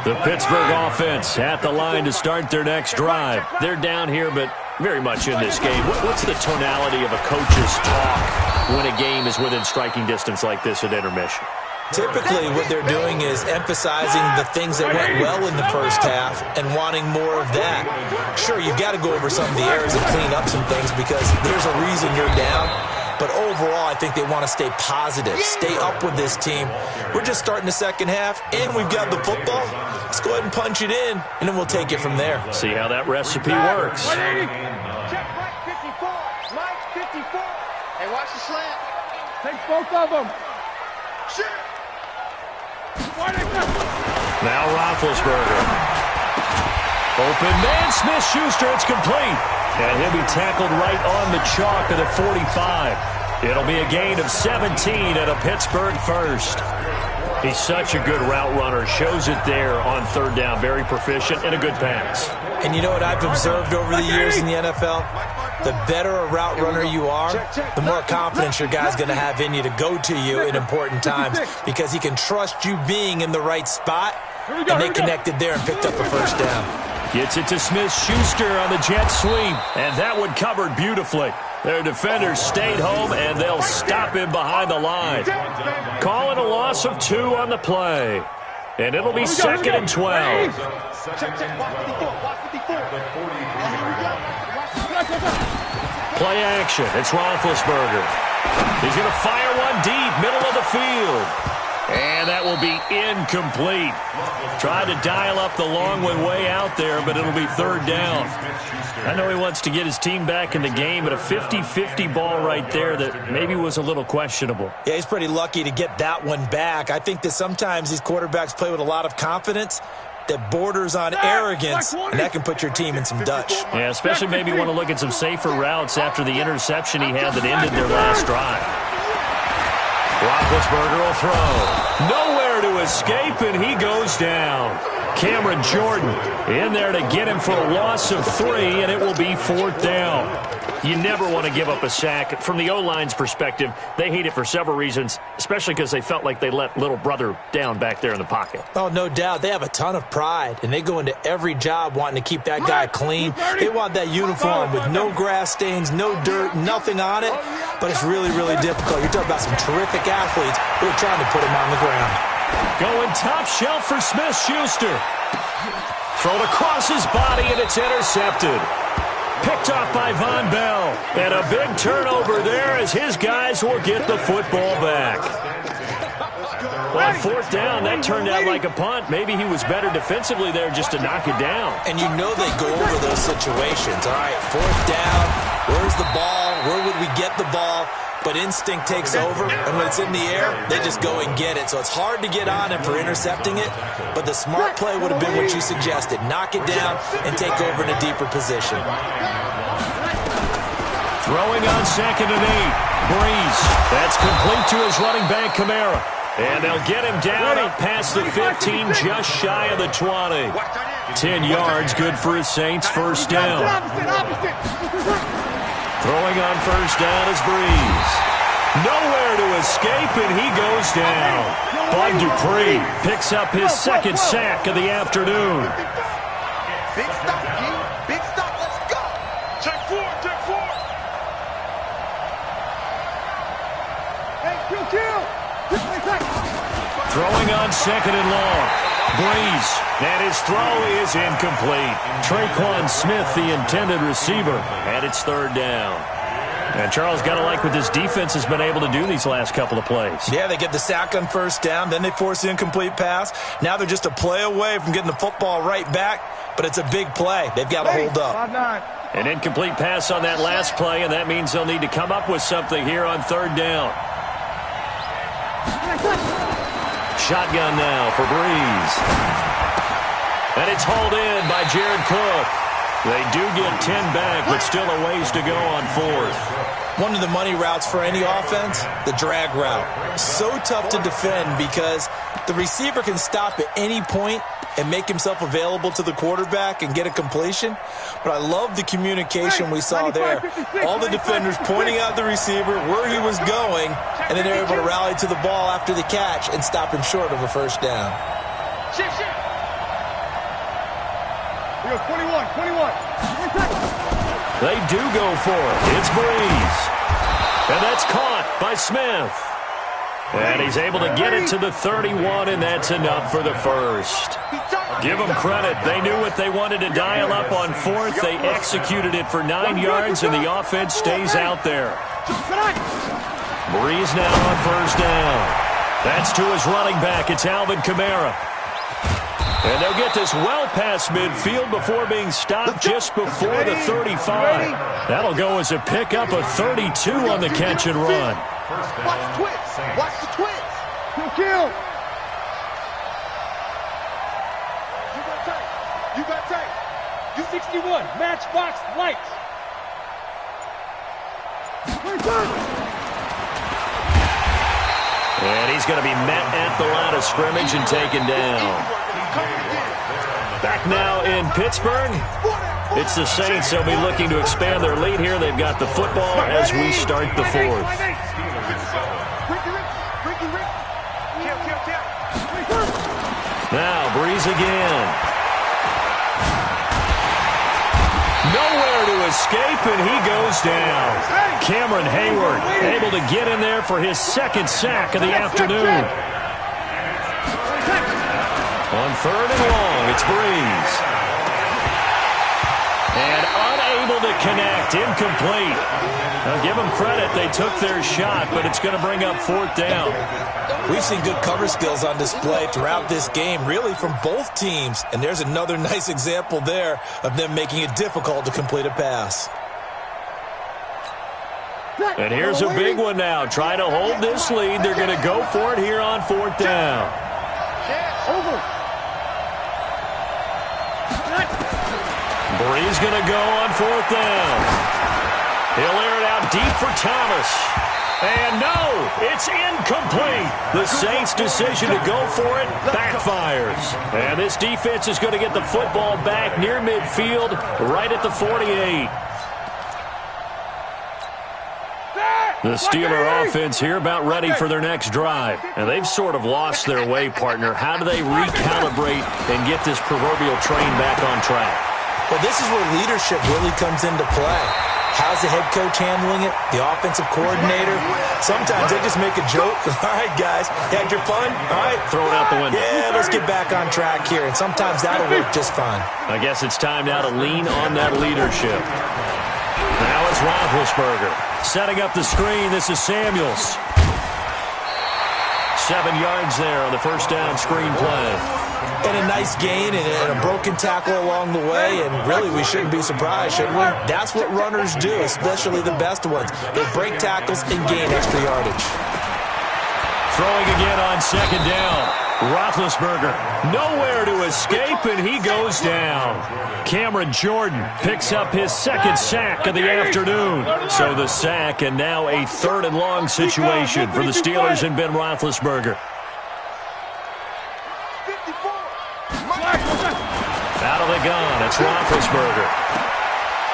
10. The Pittsburgh offense at the line to start their next drive. They're down here, but very much in this game. What's the tonality of a coach's talk when a game is within striking distance like this at intermission? Typically, what they're doing is emphasizing the things that went well in the first half and wanting more of that. Sure, you've got to go over some of the errors and clean up some things because there's a reason you're down. But overall, I think they want to stay positive, stay up with this team. We're just starting the second half, and we've got the football. Let's go ahead and punch it in, and then we'll take it from there. See how that recipe works. Check Mike 54. Mike 54. Hey, watch the slant. Take both of them. Shit. Now Roethlisberger. Open man, Smith-Schuster, it's complete. And he'll be tackled right on the chalk of the 45. It'll be a gain of 17 and a Pittsburgh first. He's such a good route runner. Shows it there on third down. Very proficient and a good pass. And you know what I've observed over the years in the NFL? The better a route runner you are, the more confidence your guy's going to have in you to go to you in important times because he can trust you being in the right spot, and they connected there and picked up a first down. Gets it to Smith-Schuster on the jet sweep, and that one covered beautifully. Their defenders stayed home, and they'll stop him behind the line. Call it a loss of 2 on the play. And it'll be 2nd and 12. Play action. It's Roethlisberger. He's going to fire one deep, middle of the field. And that will be incomplete. Tried to dial up the long one way out there, but it'll be 3rd down. I know he wants to get his team back in the game, but a 50-50 ball right there that maybe was a little questionable. Yeah, he's pretty lucky to get that one back. I think that sometimes these quarterbacks play with a lot of confidence that borders on arrogance, and that can put your team in some Dutch. Yeah, especially maybe want to look at some safer routes after the interception he had that ended their last drive. Roethlisberger will throw. Nowhere to escape, and he goes down. Cameron Jordan in there to get him for a loss of 3, and it will be 4th down. You never want to give up a sack. From the O-line's perspective, they hate it for several reasons, especially because they felt like they let little brother down back there in the pocket. Oh, no doubt. They have a ton of pride, and they go into every job wanting to keep that guy clean. They want that uniform with no grass stains, no dirt, nothing on it, but it's really, really difficult. You're talking about some terrific athletes who are trying to put him on the ground. Going top shelf for Smith-Schuster. Thrown across his body, and it's intercepted. Picked off by Von Bell. And a big turnover there as his guys will get the football back. Well, on 4th down, that turned out like a punt. Maybe he was better defensively there just to knock it down. And you know they go over those situations. All right, 4th down. Where's the ball? Where would we get the ball? But instinct takes over, and when it's in the air, they just go and get it. So it's hard to get on him for intercepting it, but the smart play would have been what you suggested. Knock it down and take over in a deeper position. Throwing on 2nd and 8. Breeze. That's complete to his running back, Kamara. And they'll get him down up past the 15, just shy of the 20. 10 yards, good for his Saints, 1st down. Throwing on 1st down is Breeze. Nowhere to escape, and he goes down. Bud Dupree picks up his 2nd sack of the afternoon. Big stop, G. Big stop. Let's go. Check 4. Check 4. Hey, kill. Throwing on 2nd and long. Breeze, and his throw is incomplete. Traquan Smith, the intended receiver, and it's 3rd down. And Charles, got to like what this defense has been able to do these last couple of plays. Yeah, they get the sack on 1st down, then they force the incomplete pass. Now they're just a play away from getting the football right back, but it's a big play. They've got to hold up. An incomplete pass on that last play, and that means they'll need to come up with something here on 3rd down. Shotgun now for Breeze. And it's hauled in by Jared Cook. They do get 10 back, but still a ways to go on 4th. One of the money routes for any offense, the drag route. So tough to defend because the receiver can stop at any point and make himself available to the quarterback and get a completion. But I love the communication we saw there. All the defenders pointing out the receiver, where he was going, and then they're able to rally to the ball after the catch and stop him short of a 1st down. Shift. Here goes 21. They do go for it. It's Breeze. And that's caught by Smith. And he's able to get it to the 31, and that's enough for the 1st. Give them credit. They knew what they wanted to dial up on 4th. They executed it for 9 yards, and the offense stays out there. Breeze now on 1st down. That's to his running back. It's Alvin Kamara. And they'll get this well past midfield before being stopped just before the 35. That'll go as a pickup of 32 on the catch and run. Watch the twins. Watch the twins. Kill. You got tight. You 61. Matchbox lights. And he's going to be met at the line of scrimmage and taken down. Back now in Pittsburgh. It's the Saints. They'll be looking to expand their lead here. They've got the football as we start the 4th. Now Breeze again. escape, and he goes down. Cameron Hayward able to get in there for his second sack of the afternoon. On 3rd and long, it's Breeze. And unable to connect, incomplete. Now give them credit, they took their shot, but it's going to bring up 4th down. We've seen good cover skills on display throughout this game, really from both teams. And there's another nice example there of them making it difficult to complete a pass. And here's a big one now. Trying to hold this lead. They're going to go for it here on 4th down. Over. Breeze going to go on 4th down. He'll air it out deep for Thomas. And no, it's incomplete. The Saints' decision to go for it backfires. And this defense is going to get the football back near midfield, right at the 48. The Steeler offense here about ready for their next drive. And they've sort of lost their way, partner. How do they recalibrate and get this proverbial train back on track? Well, this is where leadership really comes into play. How's the head coach handling it? The offensive coordinator? Sometimes they just make a joke. All right, guys, had your fun? All right. Throw it out the window. Yeah, let's get back on track here. And sometimes that'll work just fine. I guess it's time now to lean on that leadership. Now it's Roethlisberger. Setting up the screen, this is Samuels. 7 yards there on the first down screen play. And a nice gain and a broken tackle along the way, and really we shouldn't be surprised, should we? That's what runners do, especially the best ones. They break tackles and gain extra yardage. Throwing again on 2nd down. Roethlisberger nowhere to escape, and he goes down. Cameron Jordan picks up his 2nd sack of the afternoon. So the sack, and now a 3rd and long situation for the Steelers and Ben Roethlisberger. Out of the gun, it's Roethlisberger.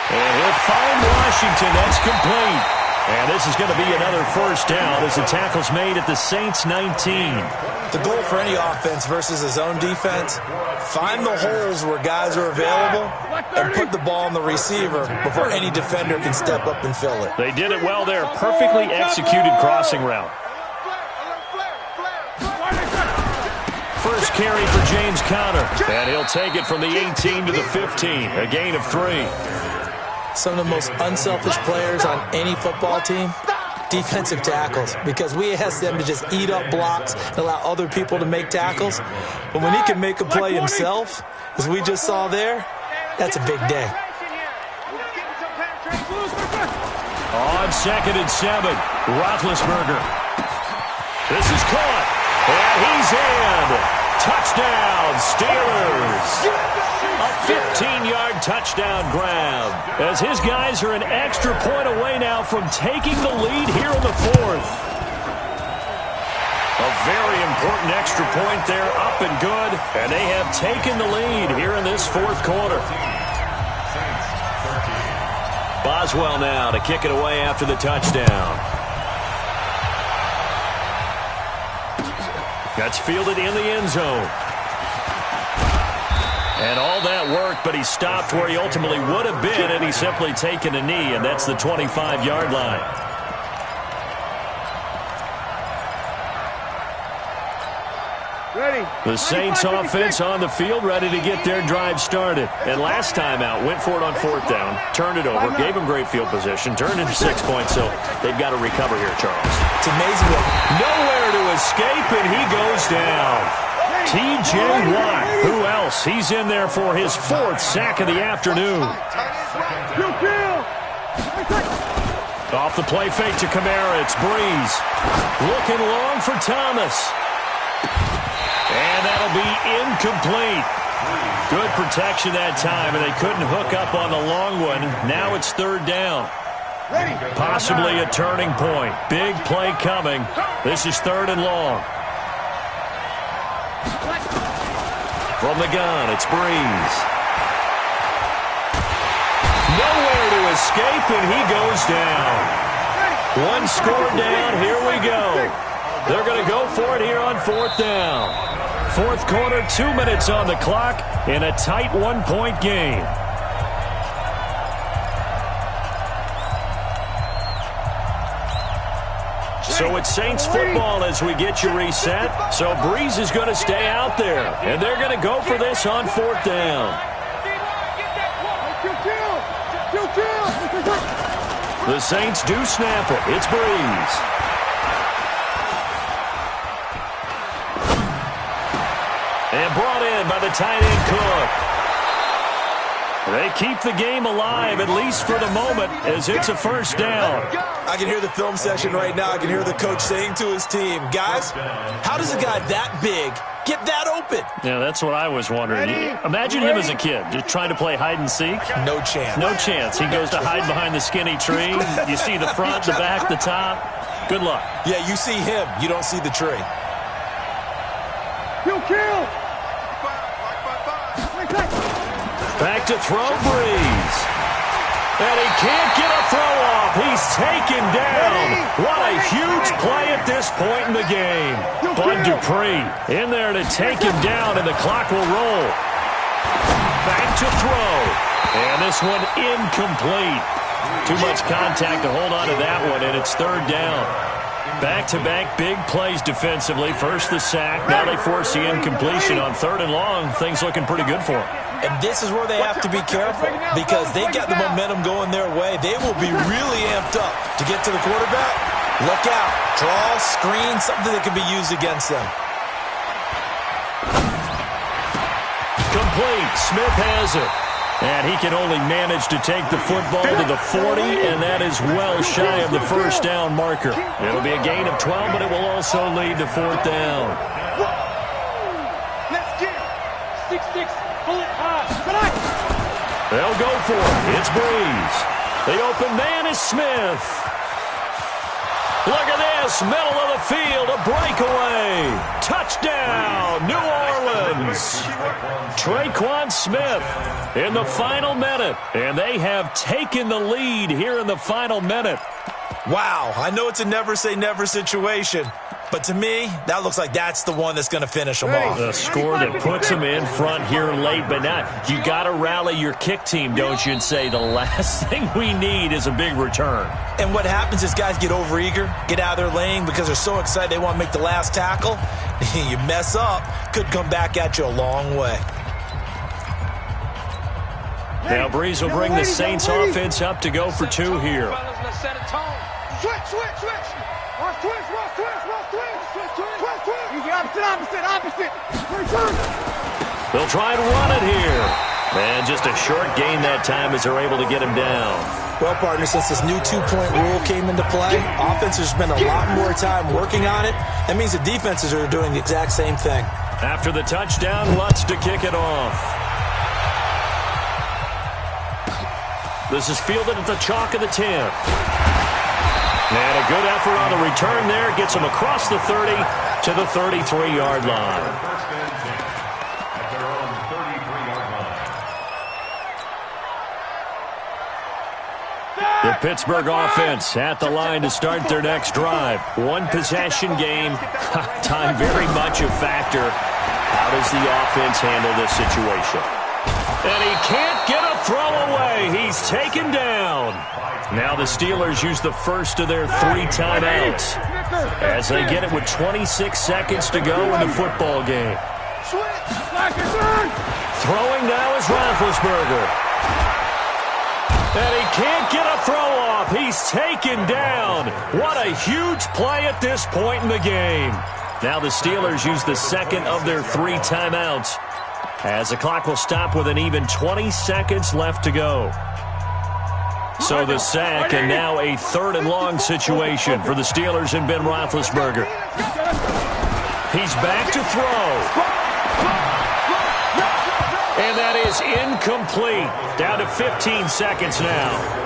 And he'll find Washington. That's complete. And this is going to be another 1st down as the tackle's made at the Saints' 19. The goal for any offense versus his own defense, find the holes where guys are available and put the ball on the receiver before any defender can step up and fill it. They did it well there. Perfectly executed crossing route. First carry for James Conner. And he'll take it from the 18 to the 15. A gain of 3. Some of the most unselfish players on any football team, defensive tackles, because we ask them to just eat up blocks and allow other people to make tackles. But when he can make a play himself, as we just saw there, that's a big day. On 2nd and 7, Roethlisberger. This is caught, and he's in. Touchdown, Steelers. A 15-yard touchdown grab as his guys are an extra point away now from taking the lead here in the 4th. A very important extra point there, up and good, and they have taken the lead here in this 4th quarter. Boswell now to kick it away after the touchdown. That's fielded in the end zone. And all that worked, but he stopped where he ultimately would have been, and he's simply taken a knee, and that's the 25-yard line. Ready. The Saints offense on the field, ready to get their drive started. And last time out, went for it on 4th down, turned it over, gave them great field position, turned into 6 points, so they've got to recover here, Charles. It's amazing. Nowhere to escape, and he goes down. T.J. Watt, who else? He's in there for his 4th sack of the afternoon. Off the play fake to Kamara, it's Breeze. Looking long for Thomas. And that'll be incomplete. Good protection that time, and they couldn't hook up on the long one. Now it's 3rd down. Possibly a turning point. Big play coming. This is 3rd and long. From the gun, it's Breeze. Nowhere to escape, and he goes down. One score down, here we go. They're going to go for it here on 4th down. 4th quarter, 2 minutes on the clock in a tight 1-point game. So it's Saints football as we get you reset. So Breeze is going to stay out there, and they're going to go for this on 4th down. The Saints do snap it. It's Breeze. And brought in by the tight end Cook. They keep the game alive, at least for the moment, as it's a 1st down. I can hear the film session right now. I can hear the coach saying to his team, guys, how does a guy that big get that open? Yeah, that's what I was wondering. Imagine him as a kid, just trying to play hide and seek. No chance. No chance. He goes to hide behind the skinny tree. You see the front, the back, the top. Good luck. Yeah, you see him. You don't see the tree. Kill! Back to throw, Breeze. And he can't get a throw off. He's taken down. What a huge play at this point in the game. Bud Dupree in there to take him down, and the clock will roll. Back to throw. And this one incomplete. Too much contact to hold on to that one, and it's 3rd down. Back-to-back big plays defensively. First the sack. Now they force the incompletion on 3rd and long. Things looking pretty good for them. And this is where they have to be careful because they got the momentum going their way. They will be really amped up to get to the quarterback. Look out. Draw, screen, something that can be used against them. Complete. Smith has it. And he can only manage to take the football to the 40, and that is well shy of the 1st down marker. It'll be a gain of 12, but it will also lead to 4th down. Let's get it. 6-6. Bullet high. They'll go for it. It's Breeze. The open man is Smith. Look at this. Middle of the field. A breakaway. Touchdown. New Orleans. Traquan Smith in the final minute. And they have taken the lead here in the final minute. Wow. I know it's a never-say-never situation. But to me, that looks like that's the one that's going to finish them off. The score that puts them in front here late, but now you got to rally your kick team, don't you, and say the last thing we need is a big return. And what happens is guys get overeager, get out of their lane because they're so excited they want to make the last tackle. You mess up, could come back at you a long way. Now Breeze will bring the Saints offense up to go for 2 here. Switch. Opposite. They'll try and run it here. And just a short gain that time as they're able to get him down. Well, partner, since this new 2-point rule came into play, offenses spend a lot more time working on it. That means the defenses are doing the exact same thing. After the touchdown, Lutz to kick it off. This is fielded at the chalk of the 10. And a good effort on the return there. Gets him across the 30 to the 33-yard line. The Pittsburgh offense at the line to start their next drive. One possession game. Time very much a factor. How does the offense handle this situation? And he can't get a throw away. He's taken down. Now the Steelers use the first of their 3 timeouts as they get it with 26 seconds to go in the football game. Throwing now is Roethlisberger. And he can't get a throw off. He's taken down. What a huge play at this point in the game. Now the Steelers use the second of their 3 timeouts as the clock will stop with an even 20 seconds left to go. So the sack, and now a 3rd and long situation for the Steelers and Ben Roethlisberger. He's back to throw. And that is incomplete. Down to 15 seconds now.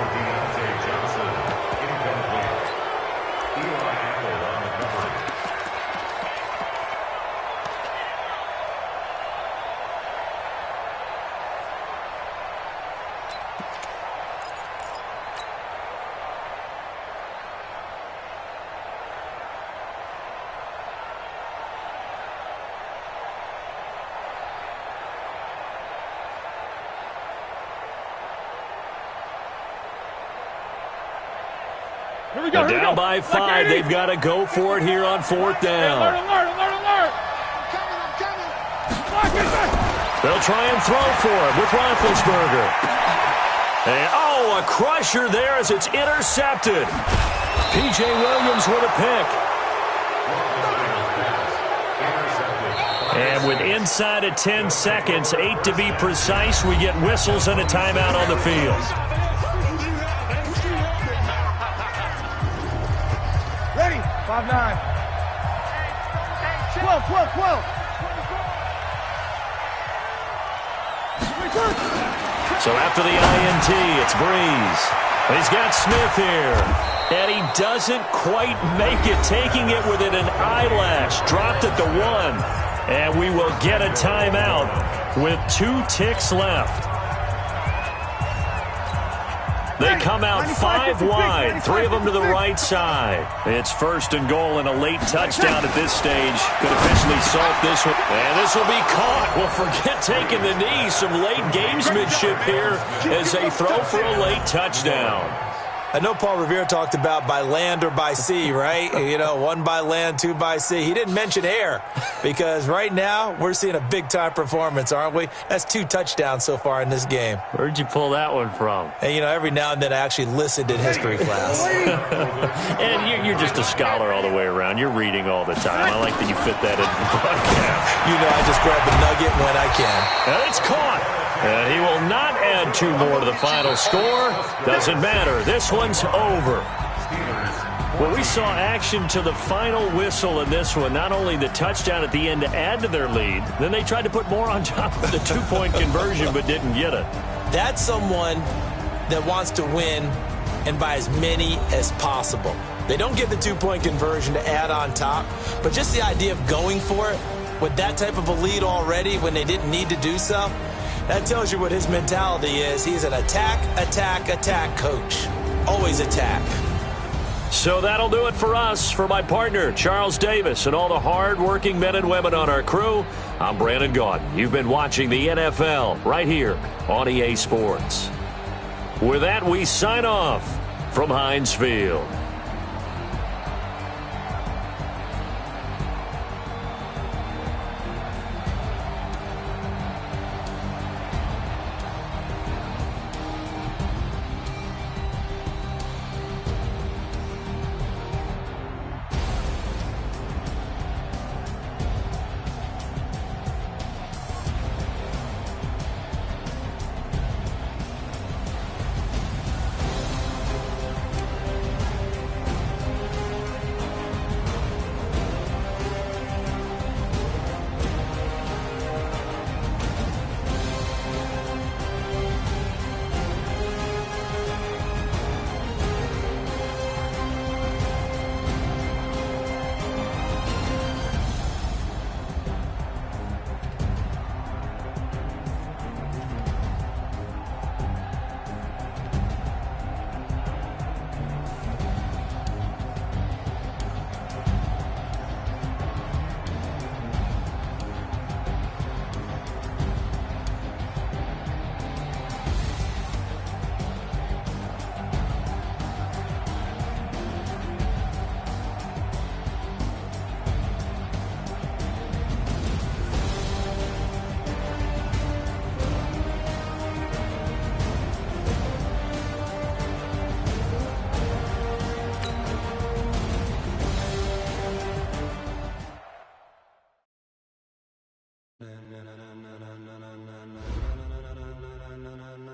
Here we go. And down by 5. They've got to go for it here on 4th down. Alert. They'll try and throw for it with Roethlisberger. And, a crusher there as it's intercepted. P.J. Williams with a pick. And with inside of 10 seconds, 8 to be precise, we get whistles and a timeout on the field. Ready? 5-9. 12. So after the INT, it's Breeze. He's got Smith here. And he doesn't quite make it, taking it within an eyelash. Dropped at the 1. And we will get a timeout with 2 ticks left. They come out 5 wide, 3 of them to the right side. It's 1st and goal, and a late touchdown at this stage could officially salt this one. And this will be caught. Well, forget taking the knee. Some late gamesmanship here as they throw for a late touchdown. I know Paul Revere talked about by land or by sea, right? 1 by land, 2 by sea. He didn't mention air because right now we're seeing a big-time performance, aren't we? That's 2 touchdowns so far in this game. Where'd you pull that one from? And, every now and then I actually listened in history class. And you're just a scholar all the way around. You're reading all the time. I like that you fit that into the broadcast. I just grab the nugget when I can. And it's caught. And he will not add 2 more to the final score. Doesn't matter. This one's over. Well, we saw action to the final whistle in this one. Not only the touchdown at the end to add to their lead, then they tried to put more on top of the 2-point conversion but didn't get it. That's someone that wants to win and by as many as possible. They don't get the 2-point conversion to add on top, but just the idea of going for it with that type of a lead already when they didn't need to do so, that tells you what his mentality is. He's an attack coach. Always attack. So that'll do it for us. For my partner, Charles Davis, and all the hard-working men and women on our crew, I'm Brandon Gaudin. You've been watching the NFL right here on EA Sports. With that, we sign off from Heinz Field.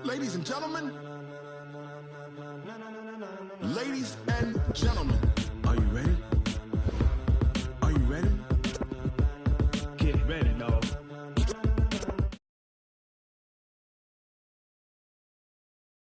Ladies and gentlemen.